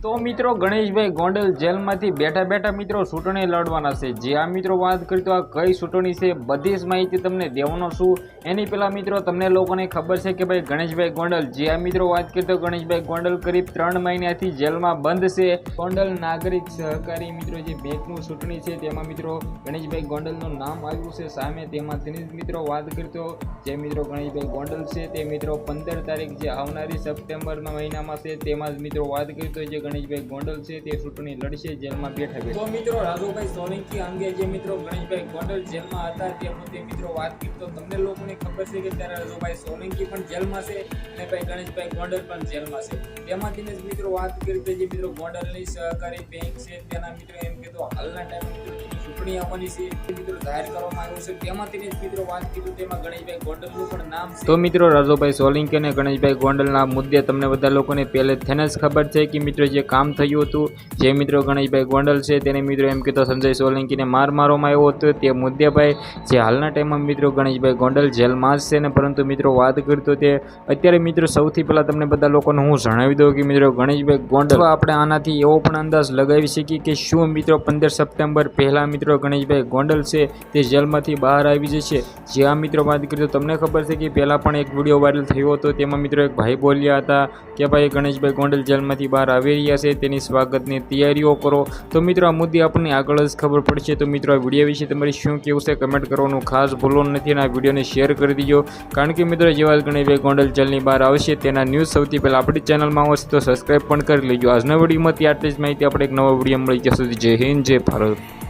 તો મિત્રો ગણેશભાઈ ગોંડલ જેલમાંથી બેઠા બેઠા મિત્રો ચૂંટણી લડવાના છે। જે આ મિત્રો વાત કરી તો આ કઈ ચૂંટણી છે બધી જ માહિતી તમને દેવાનો છું। એની પહેલા મિત્રો તમને લોકોને ખબર છે કે ભાઈ ગણેશભાઈ ગોંડલ જે આ મિત્રો વાત કરી તો ગણેશભાઈ ગોંડલ કરીબ 3 મહિનાથી જેલમાં બંધ છે। ગોંડલ નાગરિક સહકારી મિત્રો જે બેંકનું ચૂંટણી છે તેમાં મિત્રો ગણેશભાઈ ગોંડલનું નામ આવ્યું છે સામે। તેમાંથી જ મિત્રો વાત કરી તો જે મિત્રો ગણેશભાઈ ગોંડલ છે તે મિત્રો 15 તારીખ જે આવનારી સપ્ટેમ્બરના મહિનામાં છે તેમાં જ મિત્રો વાત કરી તો જે ગણેશભાઈ ગોંડલ છે તે ચૂંટણી લડશે જેલમાં બેઠા બેઠા। તો મિત્રો રાજુભાઈ સોલંકી અંગે જે મિત્રો ગણેશભાઈ ગોંડલ જેલમાં હતા તે મુદ્દે મિત્રો વાત કરી તો તમને લોકોને ખબર છે કે ત્યારે રાજુભાઈ સોલંકી પણ જેલમાં છે અને ભાઈ ગણેશભાઈ ગોંડલ પણ જેલમાં છે। તેમાંથી જ મિત્રો વાત કરી તો જે મિત્રો ગોંડલની સહકારી બેંક છે તેના મિત્રો એમ કે તો હાલના ટાઈમે મિત્રો ચૂંટણી આવવાની છે મિત્રો જાહેર કરવામાં આવ્યું છે। તેમાંથી જ મિત્રો વાત કરી તેમાં ગણેશભાઈ ગોંડલનું પણ નામ છે। તો મિત્રો રાજુભાઈ સોલંકી અને ગણેશભાઈ ગોંડલના મુદ્દે તમને બધા લોકોને પહેલેથી જ ખબર છે કે મિત્રો જે કામ થયું હતું જે મિત્રો ગણેશભાઈ ગોંડલ છે તેને મિત્રો એમ કહેતો સંજય સોલંકીને માર મારવામાં આવ્યો હતો તે મુદ્દે ભાઈ જે હાલના ટાઈમમાં મિત્રો ગણેશભાઈ ગોંડલ જેલમાં જ છે ને પરંતુ મિત્રો વાત કરતો તે અત્યારે મિત્રો સૌથી પહેલાં તમને બધા લોકોને હું જણાવી દઉં કે મિત્રો ગણેશભાઈ ગોંડલ આપણે આનાથી એવો પણ અંદાજ લગાવી શકીએ કે શું મિત્રો 15 સપ્ટેમ્બર પહેલાં મિત્રો ગણેશભાઈ ગોંડલ છે તે જેલમાંથી બહાર આવી જશે। જે આ મિત્રો વાત કરી તો તમને ખબર છે કે પહેલાં પણ એક વિડીયો વાયરલ થયો હતો તેમાં મિત્રો એક ભાઈ બોલ્યા હતા કે ભાઈ ગણેશભાઈ ગોંડલ જેલમાંથી બહાર આવી રહ્યા છે તેની સ્વાગતની તૈયારીઓ કરો। તો મિત્રો આ મુદ્દે આપણને આગળ જ ખબર પડશે। તો મિત્રો આ વિડીયો વિશે તમારે શું કહેવું છે કમેન્ટ કરવાનું ખાસ ભૂલવાનું નથી અને આ વિડીયોને શેર કરી દીજો કારણ કે મિત્રો જેવા ગણેશભાઈ ગોંડલ જેલની બહાર આવશે તેના ન્યૂઝ સૌથી પહેલાં આપણી ચેનલમાં આવશે તો સબસ્ક્રાઈબ પણ કરી લેજો। આજના વિડીયોમાં આટલી જ માહિતી આપણે એક નવો વિડીયો મળી ત્યાં સુધી જય હિન્દ જય ભારત।